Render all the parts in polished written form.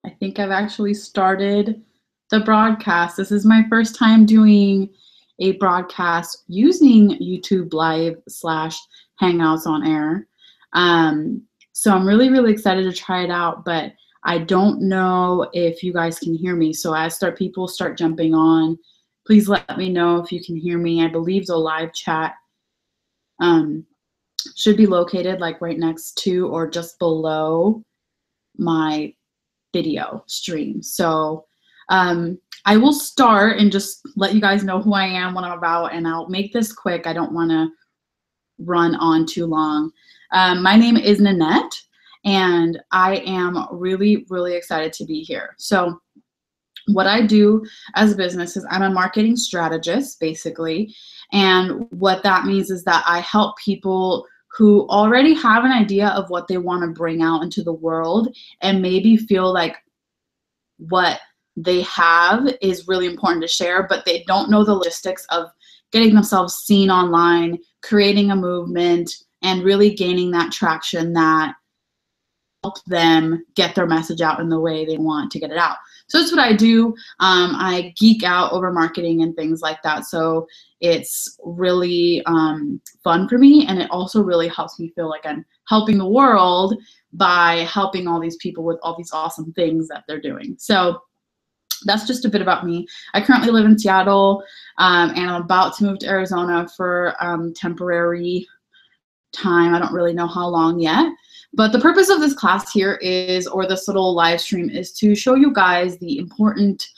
I think I've actually started the broadcast. This is my first time doing a broadcast using YouTube Live slash Hangouts on Air. So I'm really, really excited to try it out, but I don't know if you guys can hear me. So as people start jumping on, please let me know if you can hear me. I believe the live chat should be located like right next to or just below my video stream. So I will start and just let you guys know who I am, what I'm about, and I'll make this quick. I don't want to run on too long. My name is Nanette, and I am really, really excited to be here. So what I do as a business is I'm a marketing strategist, basically. And what that means is that I help people who already have an idea of what they want to bring out into the world and maybe feel like what they have is really important to share, but they don't know the logistics of getting themselves seen online, creating a movement, and really gaining that traction that help them get their message out in the way they want to get it out. So that's what I do. I geek out over marketing and things like that. So it's really fun for me. And it also really helps me feel like I'm helping the world by helping all these people with all these awesome things that they're doing. So that's just a bit about me. I currently live in Seattle, and I'm about to move to Arizona for temporary time. I don't really know how long yet. But the purpose of this class here is, or this little live stream, is to show you guys the important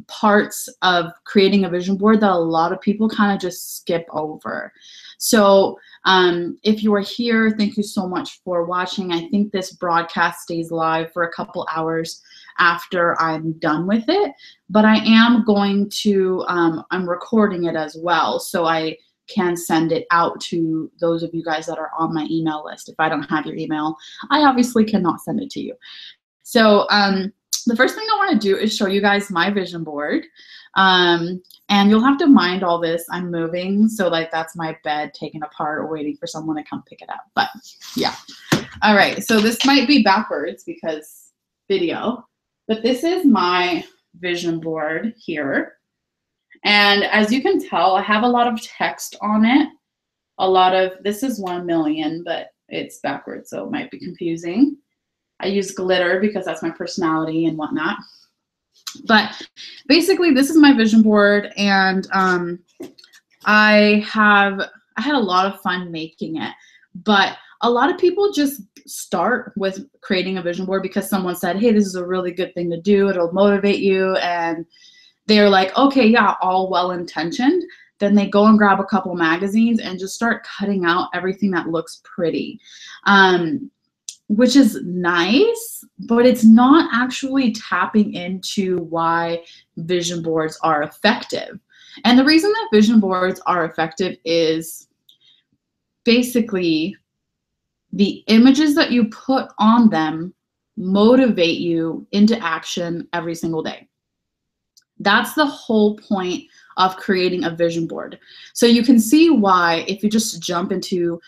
parts of creating a vision board that a lot of people kind of just skip over. So if you are here, thank you so much for watching. I think this broadcast stays live for a couple hours after I'm done with it, but I am going to, I'm recording it as well, so I can send it out to those of you guys that are on my email list. If I don't have your email, I obviously cannot send it to you. So the first thing I want to do is show you guys my vision board. And you'll have to mind all this. I'm moving, so like that's my bed taken apart or waiting for someone to come pick it up. But yeah. All right, so this might be backwards because video, but this is my vision board here. And as you can tell, I have a lot of text on it. This is 1 million, but it's backwards, so it might be confusing. I use glitter because that's my personality and whatnot. But basically, this is my vision board, and I had a lot of fun making it. But a lot of people just start with creating a vision board because someone said, hey, this is a really good thing to do. It'll motivate you. And they're like, okay, yeah, all well-intentioned. Then they go and grab a couple magazines and just start cutting out everything that looks pretty, which is nice, but it's not actually tapping into why vision boards are effective. And the reason that vision boards are effective is basically the images that you put on them motivate you into action every single day. That's the whole point of creating a vision board. So you can see why if you just jump into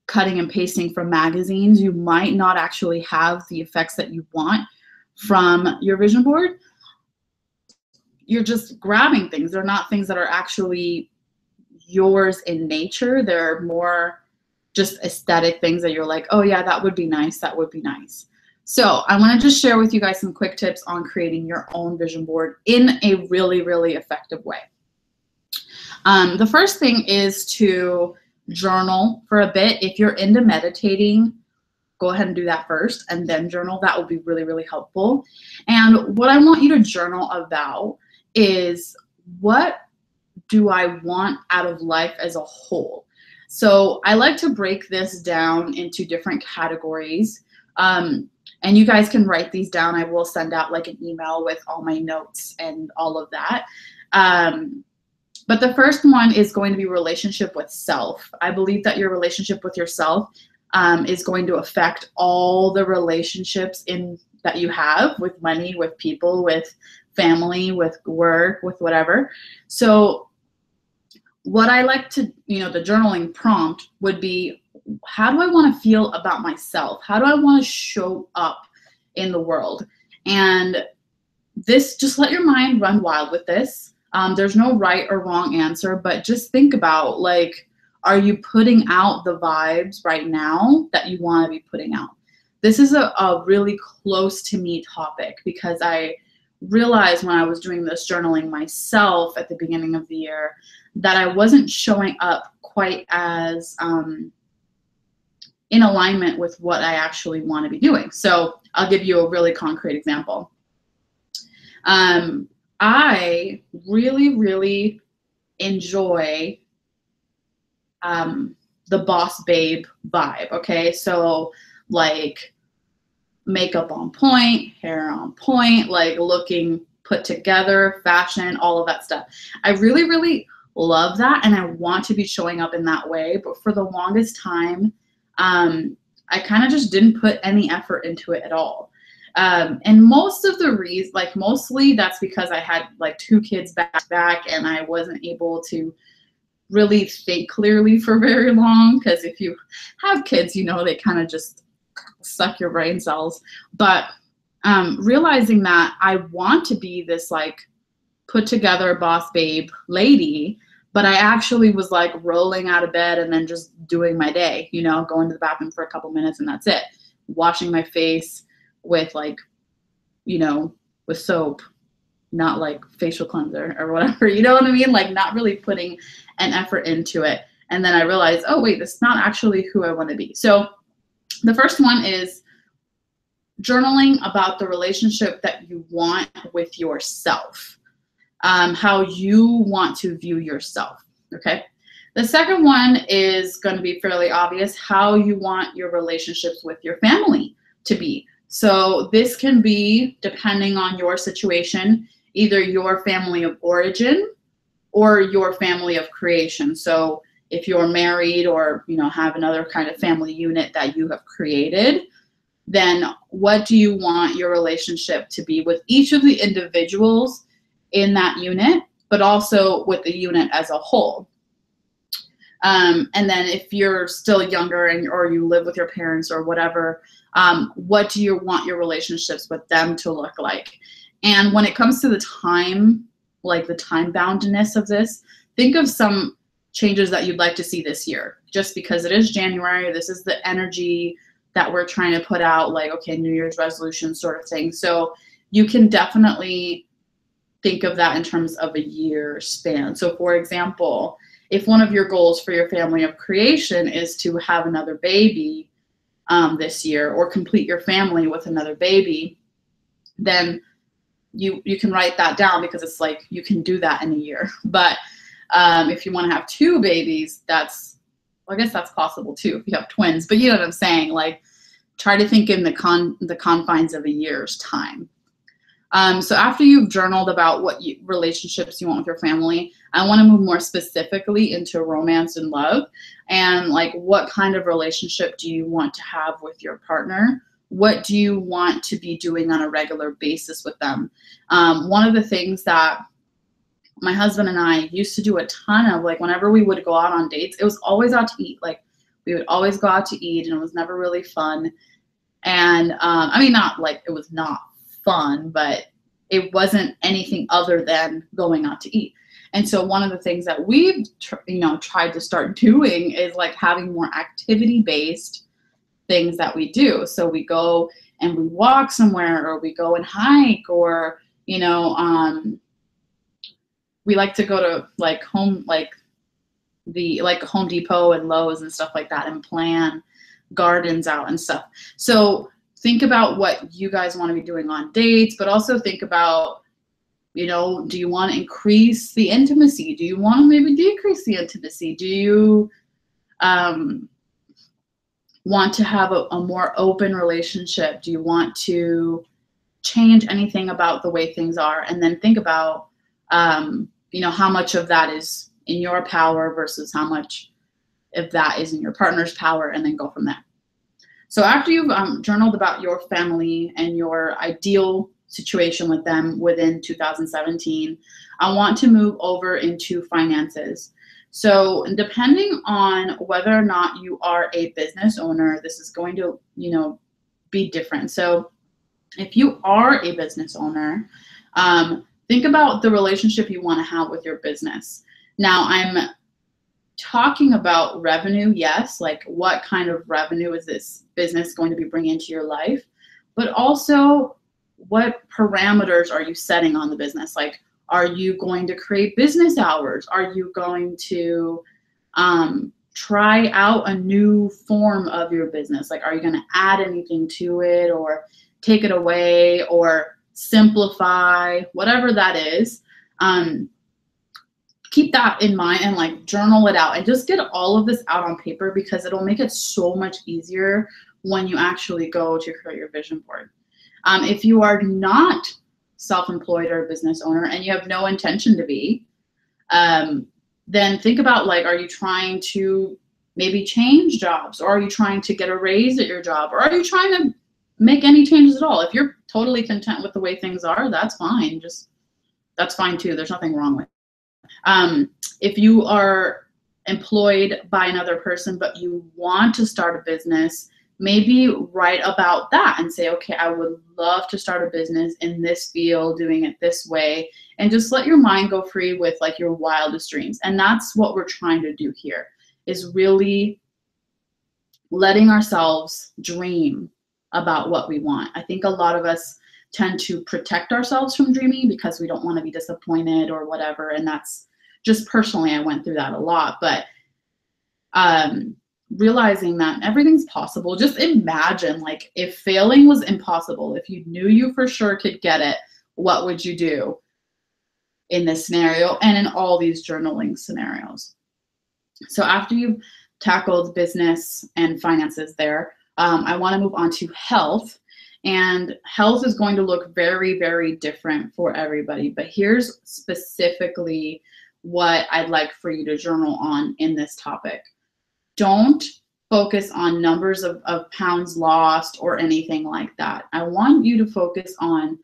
cutting and pasting from magazines, you might not actually have the effects that you want from your vision board. You're just grabbing things. They're not things that are actually yours in nature. They're more just aesthetic things that you're like, oh yeah, that would be nice, that would be nice. So I want to just share with you guys some quick tips on creating your own vision board in a really, really effective way. The first thing is to journal for a bit. If you're into meditating, go ahead and do that first and then journal. That will be really, really helpful. And what I want you to journal about is, what do I want out of life as a whole? So I like to break this down into different categories. And you guys can write these down. I will send out like an email with all my notes and all of that. But the first one is going to be relationship with self. I believe that your relationship with yourself is going to affect all the relationships that you have with money, with people, with family, with work, with whatever. So what I like to, the journaling prompt would be, how do I want to feel about myself? How do I want to show up in the world. And this, just let your mind run wild with this. There's no right or wrong answer, but just think about, like, are you putting out the vibes right now that you want to be putting out? This is a really close to me topic, because I realized when I was doing this journaling myself at the beginning of the year that I wasn't showing up quite as in alignment with what I actually want to be doing. So I'll give you a really concrete example. I really, really enjoy the boss babe vibe. Okay, so like makeup on point, hair on point, like looking put together, fashion, all of that stuff. I really, really love that, and I want to be showing up in that way. But for the longest time, I kind of just didn't put any effort into it at all. And most of the reason, like mostly that's because I had like 2 kids back to back, and I wasn't able to really think clearly for very long. Because if you have kids, you know, they kind of just suck your brain cells. But realizing that I want to be this like put together boss babe lady, but I actually was like rolling out of bed and then just doing my day, you know, going to the bathroom for a couple minutes and that's it. Washing my face with like, you know, with soap, not like facial cleanser or whatever, you know what I mean? Like not really putting an effort into it. And then I realized, oh wait, this is not actually who I want to be. So the first one is journaling about the relationship that you want with yourself, how you want to view yourself, okay? The second one is going to be fairly obvious, how you want your relationships with your family to be. So this can be, depending on your situation, either your family of origin or your family of creation. So if you're married or, you know, have another kind of family unit that you have created, then what do you want your relationship to be with each of the individuals in that unit, but also with the unit as a whole? And then if you're still younger or you live with your parents or whatever, what do you want your relationships with them to look like? And when it comes to the time, like the time boundedness of this, think of some changes that you'd like to see this year. Just because it is January, this is the energy that we're trying to put out, like, okay, New Year's resolution sort of thing. So you can definitely think of that in terms of a year span. So for example, if one of your goals for your family of creation is to have another baby this year, or complete your family with another baby, then you can write that down, because it's like you can do that in a year. But if you want to have 2 babies, well, I guess that's possible too if you have twins. But you know what I'm saying? Like, try to think in the confines of a year's time. So after you've journaled about what relationships you want with your family, I want to move more specifically into romance and love, and like what kind of relationship do you want to have with your partner? What do you want to be doing on a regular basis with them? One of the things that my husband and I used to do a ton of, like whenever we would go out on dates, it was always out to eat. Like we would always go out to eat, and it was never really fun. And I mean, not like it was not fun, but it wasn't anything other than going out to eat. And so one of the things that we've tried to start doing is like having more activity-based things that we do. So we go and we walk somewhere, or we go and hike, or we like to go to like Home Depot and Lowe's and stuff like that, and plan gardens out and stuff. So think about what you guys want to be doing on dates, but also think about, do you want to increase the intimacy? Do you want to maybe decrease the intimacy? Do you want to have a more open relationship? Do you want to change anything about the way things are? And then think about, how much of that is in your power versus how much of that is in your partner's power, and then go from there. So after you've journaled about your family and your ideal situation with them within 2017, I want to move over into finances. So depending on whether or not you are a business owner, this is going to, be different. So If you are a business owner, think about the relationship you want to have with your business. Now, I'm talking about revenue, yes, like what kind of revenue is this business going to be bringing into your life, but also what parameters are you setting on the business? Like, are you going to create business hours? Are you going to try out a new form of your business? Like, are you going to add anything to it or take it away or simplify, whatever that is? Keep that in mind and like journal it out and just get all of this out on paper, because it'll make it so much easier when you actually go to create your vision board. If you are not self-employed or a business owner and you have no intention to be, then think about, like, are you trying to maybe change jobs, or are you trying to get a raise at your job, or are you trying to make any changes at all? If you're totally content with the way things are, that's fine. That's fine too. There's nothing wrong with it. If you are employed by another person, but you want to start a business, maybe write about that and say, okay, I would love to start a business in this field, doing it this way, and just let your mind go free with like your wildest dreams. And that's what we're trying to do here, is really letting ourselves dream about what we want. I think a lot of us tend to protect ourselves from dreaming because we don't want to be disappointed or whatever. And that's just personally, I went through that a lot. But realizing that everything's possible. Just imagine, like, if failing was impossible, if you knew you for sure could get it, what would you do in this scenario and in all these journaling scenarios? So after you've tackled business and finances there, I want to move on to health. And health is going to look very, very different for everybody. But here's specifically what I'd like for you to journal on in this topic. Don't focus on numbers of pounds lost or anything like that. I want you to focus on,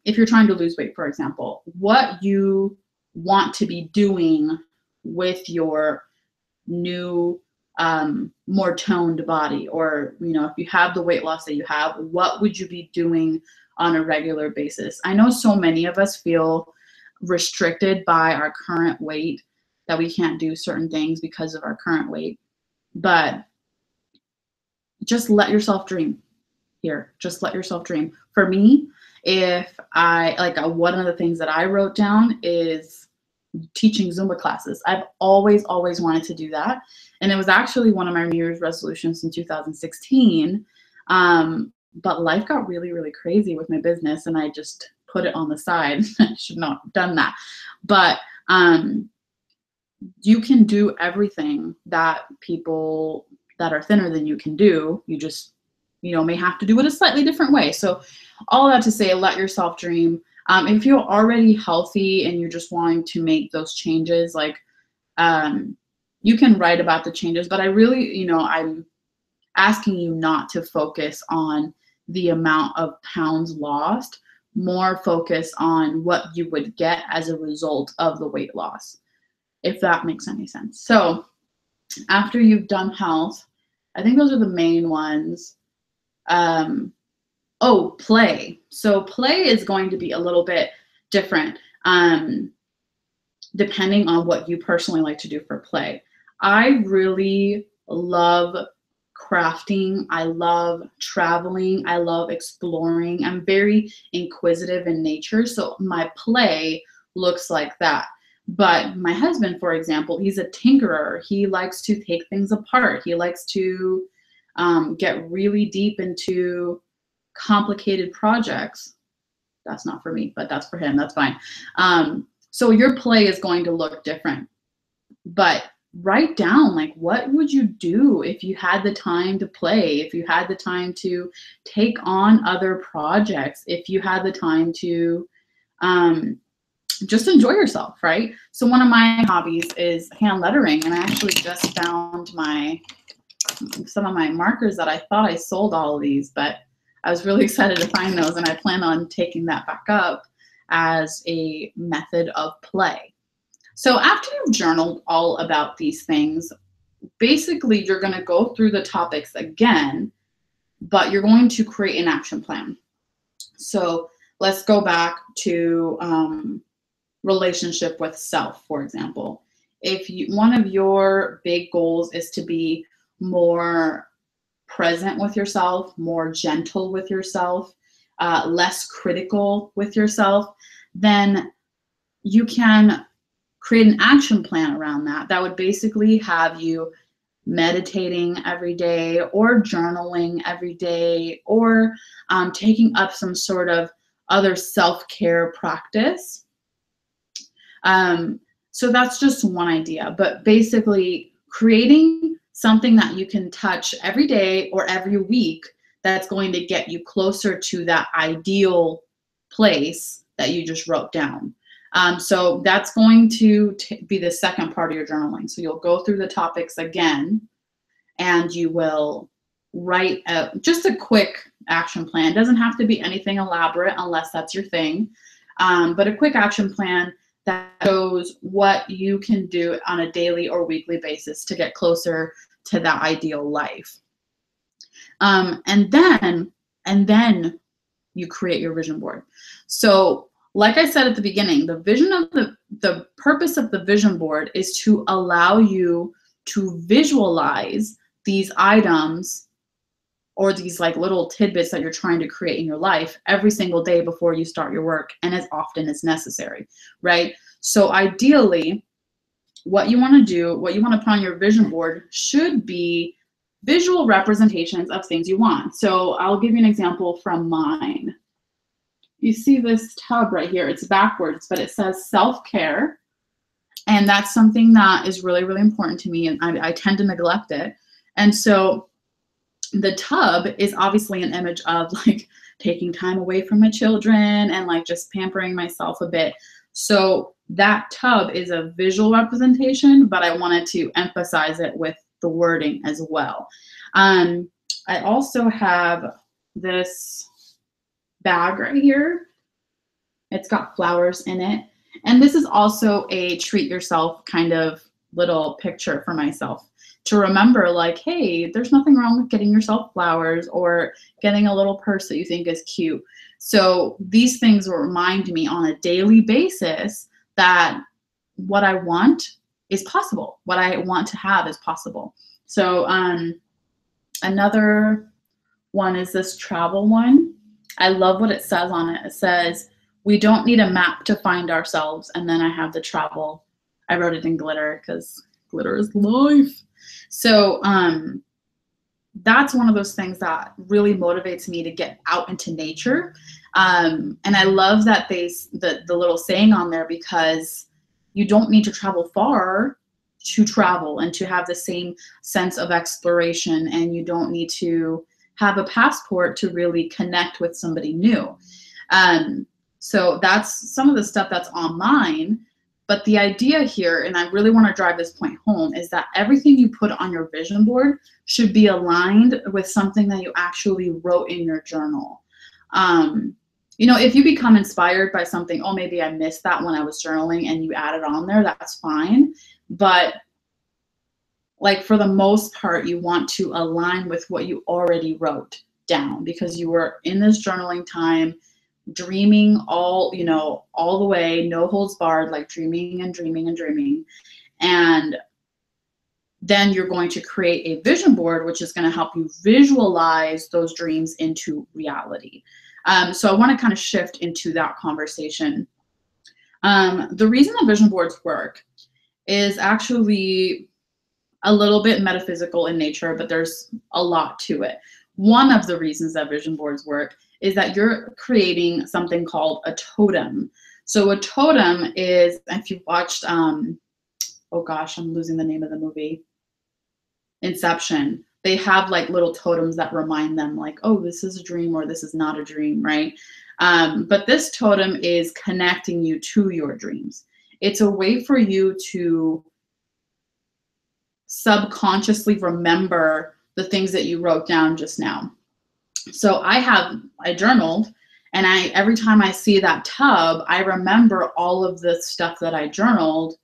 if you're trying to lose weight, for example, what you want to be doing with your new, more toned body, or, you know, if you have the weight loss that you have, what would you be doing on a regular basis? I know so many of us feel restricted by our current weight, that we can't do certain things because of our current weight, but just let yourself dream here. Just let yourself dream. For me, if I, like, one of the things that I wrote down is teaching Zumba classes. I've always wanted to do that. And it was actually one of my New Year's resolutions in 2016. But life got really, really crazy with my business and I just put it on the side. I should not have done that. But you can do everything that people that are thinner than you can do. You just, you know, may have to do it a slightly different way. So all that to say, let yourself dream. If you're already healthy and you're just wanting to make those changes, like, you can write about the changes, but I really, you know, I'm asking you not to focus on the amount of pounds lost, more focus on what you would get as a result of the weight loss, if that makes any sense. So after you've done health, I think those are the main ones. Oh, play. So play is going to be a little bit different depending on what you personally like to do for play. I really love crafting. I love traveling. I love exploring. I'm very inquisitive in nature. So my play looks like that. But my husband, for example, he's a tinkerer. He likes to take things apart. He likes to get really deep into complicated projects. That's not for me, but that's for him. That's fine. So your play is going to look different. But write down, like, what would you do if you had the time to play, if you had the time to take on other projects, if you had the time to just enjoy yourself, right? So one of my hobbies is hand lettering, and I actually just found some of my markers that I thought I sold all of these, but I was really excited to find those, and I plan on taking that back up as a method of play. So after you've journaled all about these things, basically you're going to go through the topics again but you're going to create an action plan. So let's go back to relationship with self, for example. If one of your big goals is to be more present with yourself, more gentle with yourself, less critical with yourself, then you can create an action plan around that. That would basically have you meditating every day or journaling every day or taking up some sort of other self-care practice. So that's just one idea, but basically creating something that you can touch every day or every week that's going to get you closer to that ideal place that you just wrote down. So that's going to be the second part of your journaling. So you'll go through the topics again and you will write just a quick action plan. It doesn't have to be anything elaborate unless that's your thing, but a quick action plan that shows what you can do on a daily or weekly basis to get closer to that ideal life. And then you create your vision board. So like I said at the beginning, the vision of the purpose of the vision board is to allow you to visualize these items or these like little tidbits that you're trying to create in your life every single day before you start your work and as often as necessary, right? So ideally, what you want to do, what you want to put on your vision board should be visual representations of things you want. So I'll give you an example from mine. You see this tub right here, it's backwards, but it says self-care. And that's something that is really, really important to me, and I tend to neglect it. And so the tub is obviously an image of like taking time away from my children and like just pampering myself a bit. So that tub is a visual representation, but I wanted to emphasize it with the wording as well. I also have this bag right here. It's got flowers in it. And this is also a treat yourself kind of little picture for myself to remember, like, hey, there's nothing wrong with getting yourself flowers or getting a little purse that you think is cute. So these things will remind me on a daily basis that what I want is possible. What I want to have is possible. So another one is this travel one. I love what it says on it. It says, we don't need a map to find ourselves. And then I have the travel. I wrote it in glitter because glitter is life. So that's one of those things that really motivates me to get out into nature. And I love that the little saying on there, because you don't need to travel far to travel and to have the same sense of exploration, and you don't need to have a passport to really connect with somebody new. So that's some of the stuff that's on mine. But the idea here, and I really want to drive this point home, is that everything you put on your vision board should be aligned with something that you actually wrote in your journal. You know, if you become inspired by something, oh, maybe I missed that when I was journaling, and you add it on there, that's fine. But like for the most part, you want to align with what you already wrote down, because you were in this journaling time, dreaming all the way, no holds barred, like dreaming and dreaming and dreaming. And then you're going to create a vision board, which is going to help you visualize those dreams into reality. So I want to kind of shift into that conversation. The reason that vision boards work is actually a little bit metaphysical in nature, but there's a lot to it. One of the reasons that vision boards work is that you're creating something called a totem. So a totem is, if you've watched, oh gosh, I'm losing the name of the movie, Inception. They have like little totems that remind them like, oh, this is a dream or this is not a dream, right? But this totem is connecting you to your dreams. It's a way for you to subconsciously remember the things that you wrote down just now. So I journaled, and every time I see that tub, I remember all of the stuff that I journaled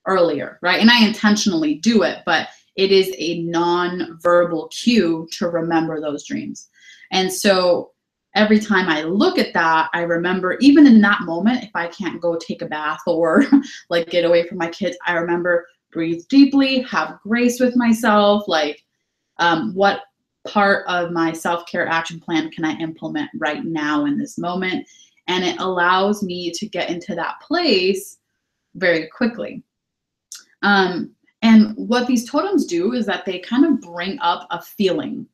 earlier, right? And I intentionally do it, but it is a non-verbal cue to remember those dreams. And so every time I look at that, I remember, even in that moment, if I can't go take a bath or like get away from my kids, I remember breathe deeply, have grace with myself, like what part of my self-care action plan can I implement right now in this moment? And it allows me to get into that place very quickly. And what these totems do is that they kind of bring up a feeling,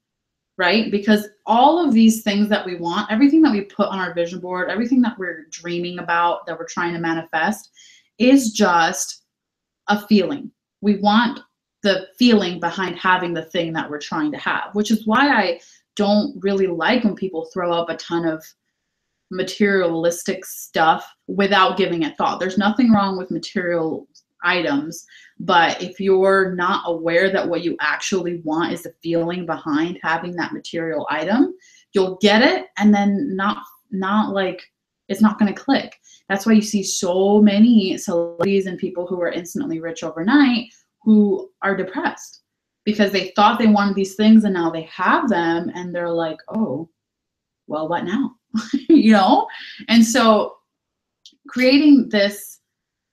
right? Because all of these things that we want, everything that we put on our vision board, everything that we're dreaming about, that we're trying to manifest, is just a feeling. We want the feeling behind having the thing that we're trying to have, which is why I don't really like when people throw up a ton of materialistic stuff without giving it thought. There's nothing wrong with material items, but if you're not aware that what you actually want is the feeling behind having that material item, you'll get it and then not like it's not going to click. That's why you see so many celebrities and people who are instantly rich overnight who are depressed because they thought they wanted these things and now they have them and they're like, oh, well, what now? You know? And so creating this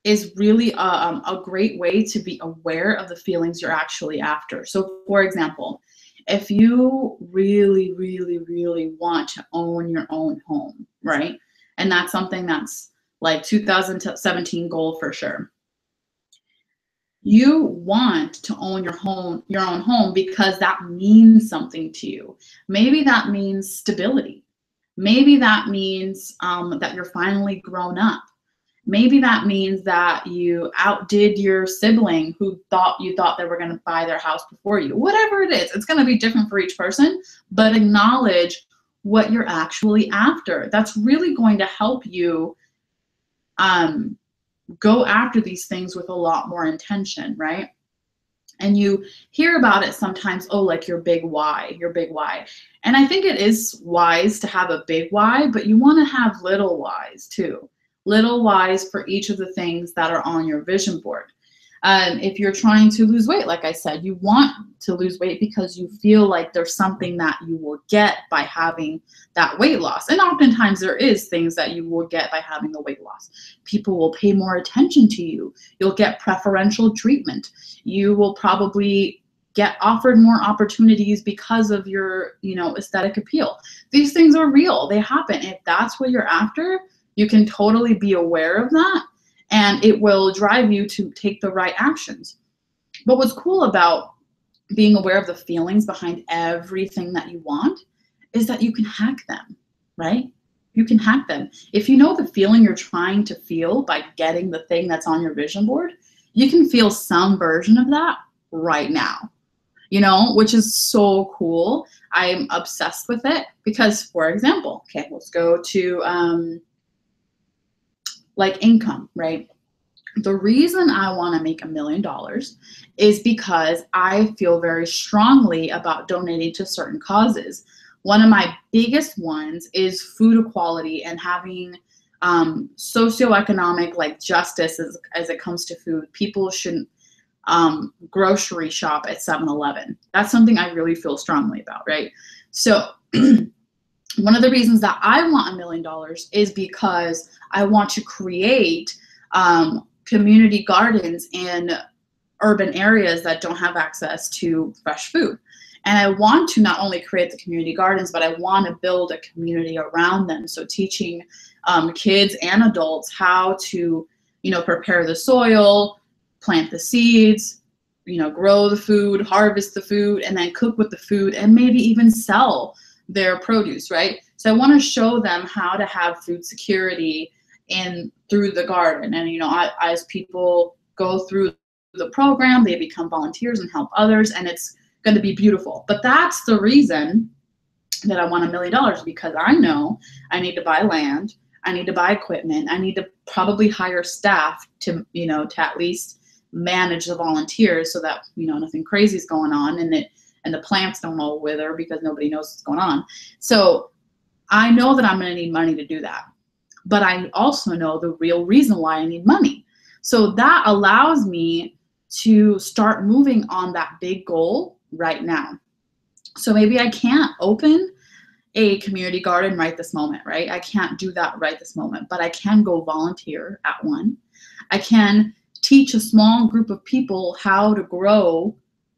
is really a great way to be aware of the feelings you're actually after. So for example, if you really, really, really want to own your own home, right? And that's something that's like 2017 goal for sure. You want to own your own home because that means something to you. Maybe that means stability. Maybe that means that you're finally grown up. Maybe that means that you outdid your sibling who thought they were going to buy their house before you. Whatever it is, it's going to be different for each person, but acknowledge what you're actually after. That's really going to help you go after these things with a lot more intention, right? And you hear about it sometimes, oh, like your big why. And I think it is wise to have a big why, but you want to have little whys too. Little whys for each of the things that are on your vision board. If you're trying to lose weight, like I said, you want to lose weight because you feel like there's something that you will get by having that weight loss. And oftentimes there is things that you will get by having the weight loss. People will pay more attention to you. You'll get preferential treatment. You will probably get offered more opportunities because of your, aesthetic appeal. These things are real. They happen. If that's what you're after, you can totally be aware of that. And it will drive you to take the right actions. But what's cool about being aware of the feelings behind everything that you want is that you can hack them, right? You can hack them. If you know the feeling you're trying to feel by getting the thing that's on your vision board, you can feel some version of that right now, which is so cool. I'm obsessed with it because, for example, okay, let's go to like income, right? The reason I want to make $1 million is because I feel very strongly about donating to certain causes. One of my biggest ones is food equality and having socioeconomic like justice as it comes to food. People shouldn't grocery shop at 7-Eleven. That's something I really feel strongly about, right? So one of the reasons that I want $1 million is because I want to create community gardens in urban areas that don't have access to fresh food. And I want to not only create the community gardens, but I want to build a community around them. So teaching kids and adults how to, prepare the soil, plant the seeds, grow the food, harvest the food, and then cook with the food and maybe even sell their produce, right? So I want to show them how to have food security through the garden. And, as people go through the program, they become volunteers and help others, and it's going to be beautiful. But that's the reason that I want $1 million, because I know I need to buy land, I need to buy equipment, I need to probably hire staff to, to at least manage the volunteers so that, nothing crazy is going on and the plants don't all wither because nobody knows what's going on. So I know that I'm going to need money to do that. But I also know the real reason why I need money. So that allows me to start moving on that big goal right now. So maybe I can't open a community garden right this moment, right? I can't do that right this moment, but I can go volunteer at one. I can teach a small group of people how to grow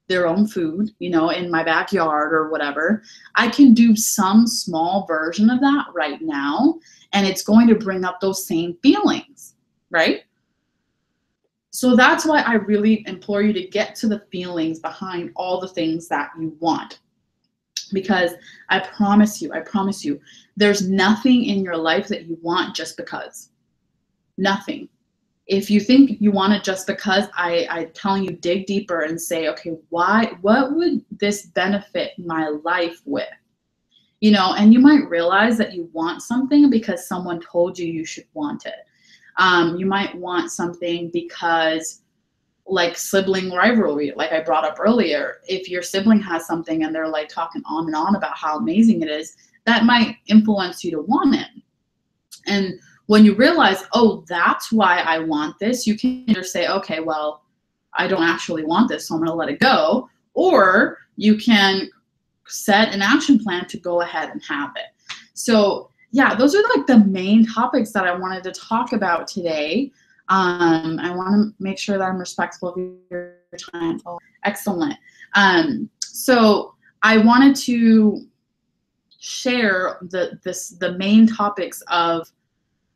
their own food, you know, in my backyard or whatever. I can do some small version of that right now, and it's going to bring up those same feelings, right? So that's why I really implore you to get to the feelings behind all the things that you want. Because I promise you, there's nothing in your life that you want just because. Nothing. If you think you want it just because, I'm telling you, dig deeper and say, okay, why? What would this benefit my life with? You know, and you might realize that you want something because someone told you you should want it. You might want something because, like, sibling rivalry, like I brought up earlier. If your sibling has something and they're like talking on and on about how amazing it is, that might influence you to want it. And when you realize, oh, that's why I want this, you can either say, okay, well, I don't actually want this, so I'm going to let it go. Or you can set an action plan to go ahead and have it. So yeah, those are like the main topics that I wanted to talk about today. I want to make sure that I'm respectful of your time. Oh, excellent. So I wanted to share the main topics of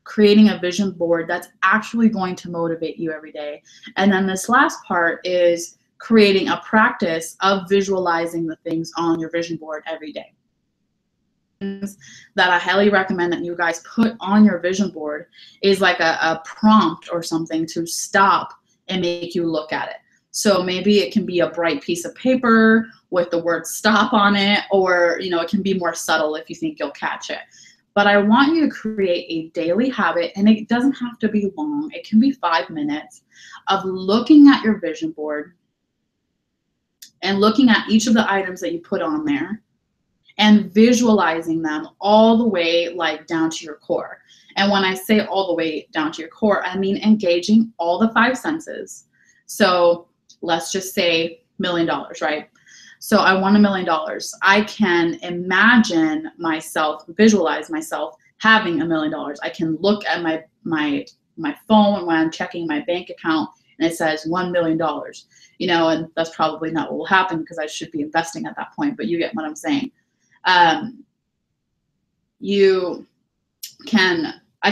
creating a vision board that's actually going to motivate you every day. And then this last part is creating a practice of visualizing the things on your vision board every day. That I highly recommend that you guys put on your vision board is like a prompt or something to stop and make you look at it. So maybe it can be a bright piece of paper with the word stop on it, or, you know, it can be more subtle if you think you'll catch it. But I want you to create a daily habit, and it doesn't have to be long. It can be 5 minutes of looking at your vision board and looking at each of the items that you put on there and visualizing them all the way, like, down to your core. And when I say all the way down to your core, I mean engaging all the 5 senses. So let's just say $1 million, right? So I want $1 million. I can imagine myself, visualize myself having $1 million. I can look at my phone when I'm checking my bank account and it says $1 million, you know, and that's probably not what will happen because I should be investing at that point, but you get what I'm saying. I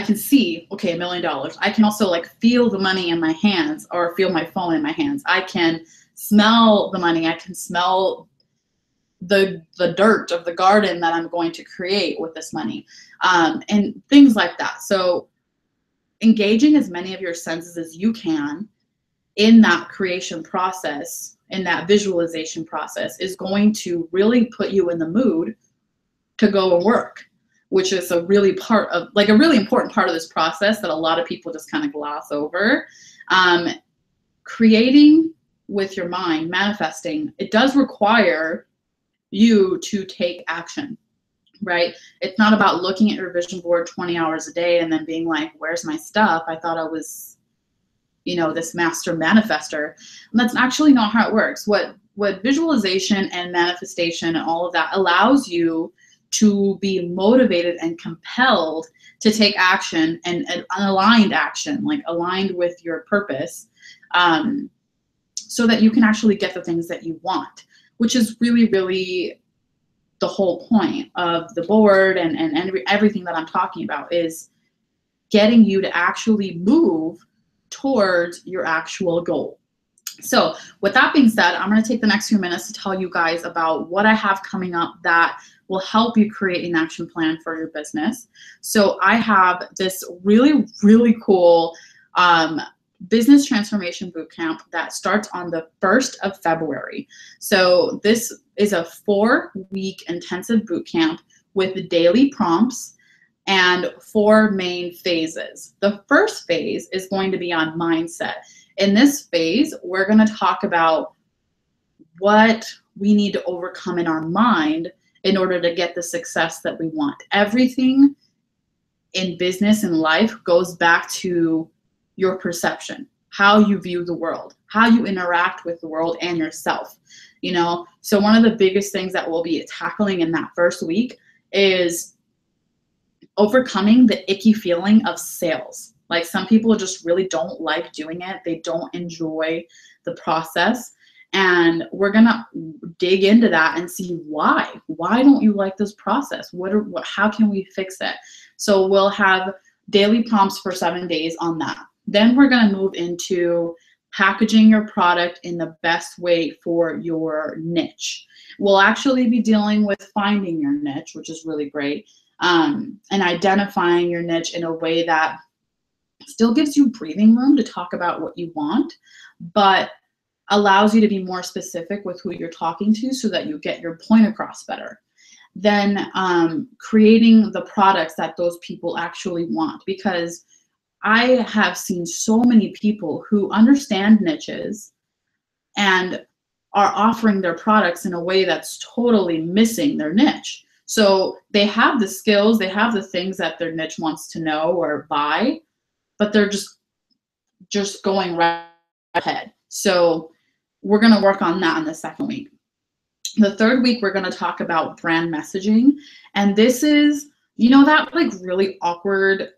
can see, okay, $1 million. I can also, like, feel the money in my hands or feel my phone in my hands. I can smell the money. I can smell the dirt of the garden that I'm going to create with this money, and things like that. So engaging as many of your senses as you can in that creation process, in that visualization process, is going to really put you in the mood to go and work, which is a really important part of this process that a lot of people just kind of gloss over. Creating with your mind, manifesting, it does require you to take action, right? It's not about looking at your vision board 20 hours a day and then being like, where's my stuff? I thought I was, you know, this master manifester. And that's actually not how it works. What visualization and manifestation and all of that allows you to be motivated and compelled to take action, and aligned action, like aligned with your purpose, so that you can actually get the things that you want, which is really, really the whole point of the board and everything that I'm talking about, is getting you to actually move towards your actual goal. So with that being said, I'm going to take the next few minutes to tell you guys about what I have coming up that will help you create an action plan for your business. So I have this really, really cool business transformation bootcamp that starts on the 1st of February. So this is a 4-week intensive bootcamp with daily prompts and 4 main phases. The first phase is going to be on mindset. In this phase, we're going to talk about what we need to overcome in our mind in order to get the success that we want. Everything in business and life goes back to your perception, how you view the world, how you interact with the world and yourself. You know, so one of the biggest things that we'll be tackling in that first week is overcoming the icky feeling of sales. Like some people just really don't like doing it. They don't enjoy the process. And we're gonna dig into that and see why. Why don't you like this process? How can we fix it? So we'll have daily prompts for 7 days on that. Then we're gonna move into packaging your product in the best way for your niche. We'll actually be dealing with finding your niche, which is really great, and identifying your niche in a way that still gives you breathing room to talk about what you want, but allows you to be more specific with who you're talking to so that you get your point across better. Then creating the products that those people actually want, because I have seen so many people who understand niches and are offering their products in a way that's totally missing their niche. So they have the skills, they have the things that their niche wants to know or buy, but they're just going right ahead. So we're going to work on that in the second week. The third week, we're going to talk about brand messaging. And this is, you know, that like really awkward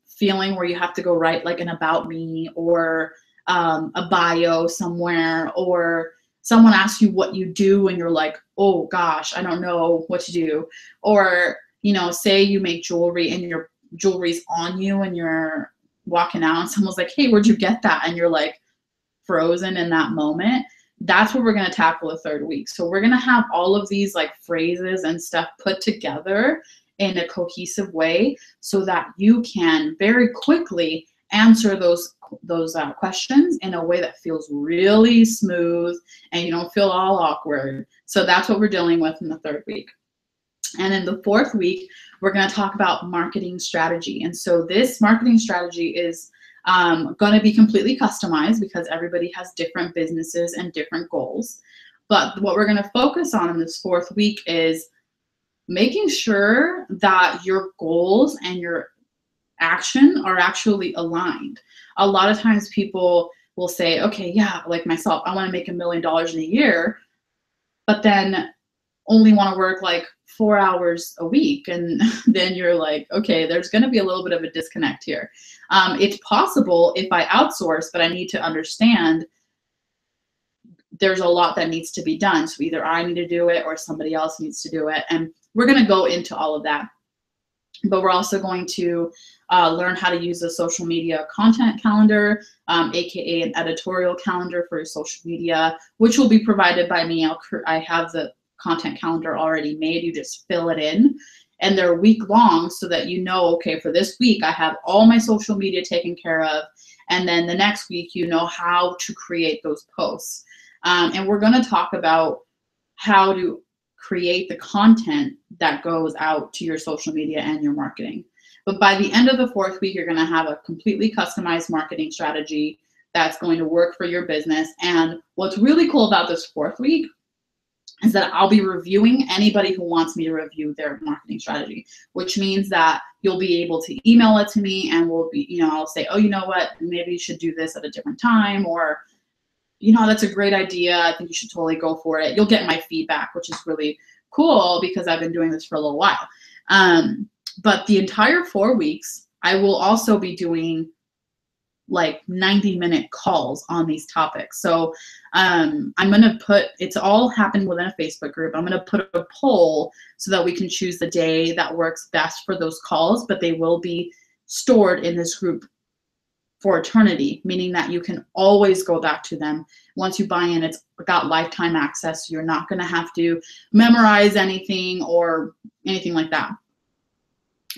feeling where you have to go write like an about me or a bio somewhere, or someone asks you what you do and you're like, oh gosh, I don't know what to do. Or, you know, say you make jewelry and your jewelry's on you and you're walking out and someone's like, hey, where'd you get that? And you're like frozen in that moment. That's what we're going to tackle the third week. So we're going to have all of these like phrases and stuff put together in a cohesive way so that you can very quickly answer those questions in a way that feels really smooth and you don't feel all awkward. So that's what we're dealing with in the third week. And in the fourth week, we're going to talk about marketing strategy. And so this marketing strategy is going to be completely customized because everybody has different businesses and different goals. But what we're going to focus on in this fourth week is making sure that your goals and your action are actually aligned. A lot of times people will say, okay, yeah, like myself, I want to make $1 million in a year, but then only want to work like 4 hours a week. And then you're like, okay, there's going to be a little bit of a disconnect here. It's possible if I outsource, but I need to understand there's a lot that needs to be done. So either I need to do it or somebody else needs to do it. And we're going to go into all of that. But we're also going to learn how to use a social media content calendar, aka an editorial calendar for your social media, which will be provided by me. I have the content calendar already made. You just fill it in, and they're week long so that you know, okay, for this week I have all my social media taken care of, and then the next week you know how to create those posts. And we're going to talk about how to create the content that goes out to your social media and your marketing. But by the end of the fourth week, you're going to have a completely customized marketing strategy that's going to work for your business. And what's really cool about this fourth week is that I'll be reviewing anybody who wants me to review their marketing strategy, which means that you'll be able to email it to me and we'll be, you know, I'll say, oh, you know what, maybe you should do this at a different time, or you know, that's a great idea. I think you should totally go for it. You'll get my feedback, which is really cool because I've been doing this for a little while. But the entire 4 weeks, I will also be doing like 90-minute calls on these topics. So I'm going to put, it's all happening within a Facebook group. I'm going to put a poll so that we can choose the day that works best for those calls, but they will be stored in this group for eternity, meaning that you can always go back to them. Once you buy in, it's got lifetime access. You're not going to have to memorize anything or anything like that.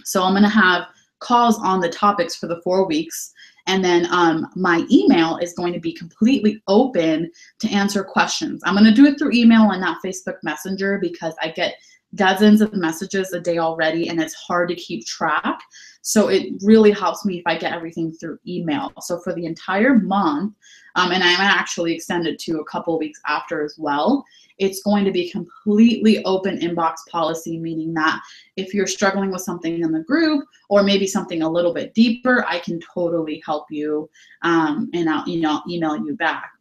So I'm going to have calls on the topics for the 4 weeks. And then my email is going to be completely open to answer questions. I'm going to do it through email and not Facebook Messenger because I get dozens of messages a day already and it's hard to keep track. So it really helps me if I get everything through email. So for the entire month, and I'm actually extended to a couple of weeks after as well, it's going to be completely open inbox policy, meaning that if you're struggling with something in the group or maybe something a little bit deeper, I can totally help you and I'll email you back.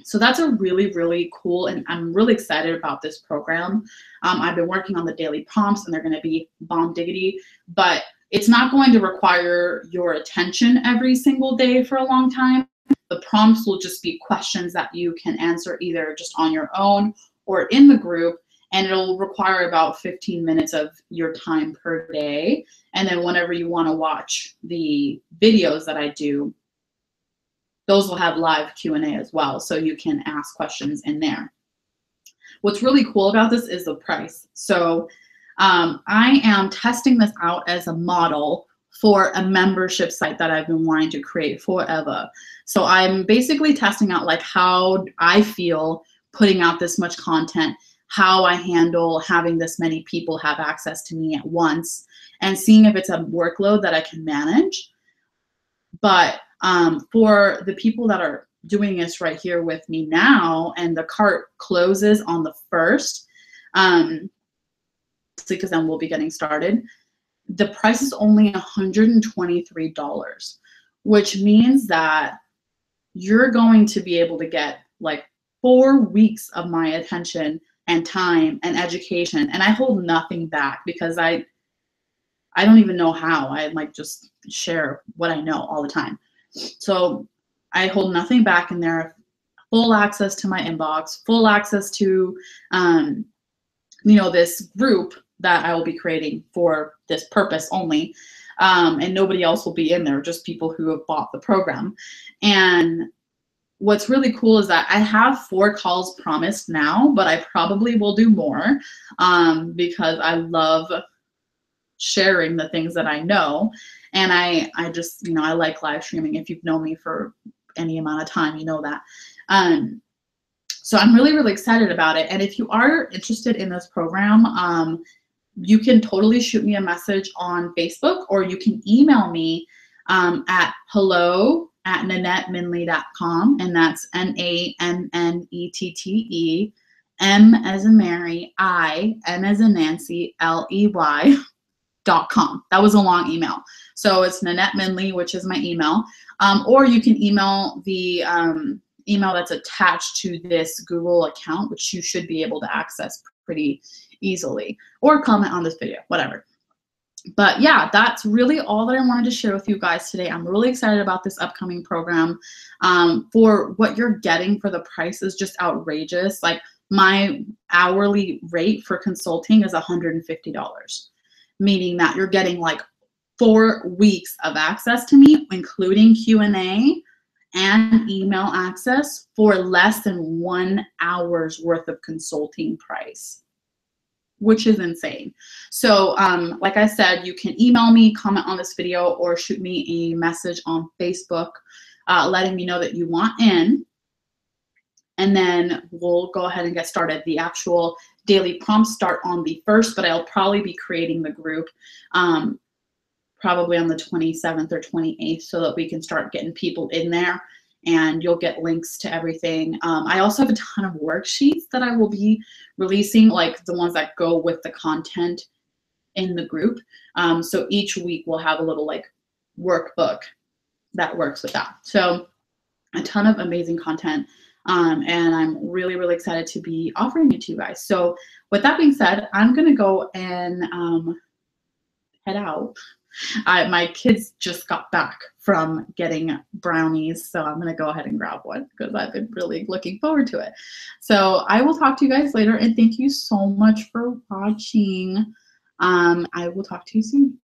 So that's a really, really cool, and I'm really excited about this program. I've been working on the daily prompts, and they're going to be bomb diggity, but it's not going to require your attention every single day for a long time. The prompts will just be questions that you can answer either just on your own or in the group, and it'll require about 15 minutes of your time per day. And then whenever you want to watch the videos that I do, those will have live Q&A as well, so you can ask questions in there. What's really cool about this is the price. So I am testing this out as a model for a membership site that I've been wanting to create forever. So I'm basically testing out like how I feel putting out this much content, how I handle having this many people have access to me at once, and seeing if it's a workload that I can manage. But for the people that are doing this right here with me now, and the cart closes on the 1st, because then we'll be getting started, the price is only $123, which means that you're going to be able to get like 4 weeks of my attention and time and education, and I hold nothing back because I don't even know how. I like just share what I know all the time. So I hold nothing back in there. Full access to my inbox, full access to, this group that I will be creating for this purpose only. And nobody else will be in there, just people who have bought the program. And what's really cool is that I have 4 calls promised now, but I probably will do more because I love sharing the things that I know. And I just, I like live streaming. If you've known me for any amount of time, you know that. So I'm really, really excited about it. And if you are interested in this program, you can totally shoot me a message on Facebook, or you can email me at hello@NanetteMinley.com, and that's NANNETTE, M as in Mary, N as in Nancy, LEY.com. That was a long email. So it's Nanette Minley, which is my email. Or you can email the email that's attached to this Google account, which you should be able to access pretty easily, or comment on this video, whatever. But yeah, that's really all that I wanted to share with you guys today. I'm really excited about this upcoming program. For what you're getting for the price is just outrageous. Like, my hourly rate for consulting is $150, meaning that you're getting like 4 weeks of access to me, including Q&A and email access, for less than 1 hour's worth of consulting price, which is insane. So like I said, you can email me, comment on this video, or shoot me a message on Facebook letting me know that you want in. And then we'll go ahead and get started. The actual daily prompts start on the 1st, but I'll probably be creating the group probably on the 27th or 28th, so that we can start getting people in there, and you'll get links to everything. I also have a ton of worksheets that I will be releasing, like the ones that go with the content in the group. So each week we'll have a little like workbook that works with that. So a ton of amazing content. And I'm really, really excited to be offering it to you guys. So with that being said, I'm gonna go and head out. My kids just got back from getting brownies, so I'm gonna go ahead and grab one because I've been really looking forward to it. So I will talk to you guys later, and thank you so much for watching. I will talk to you soon.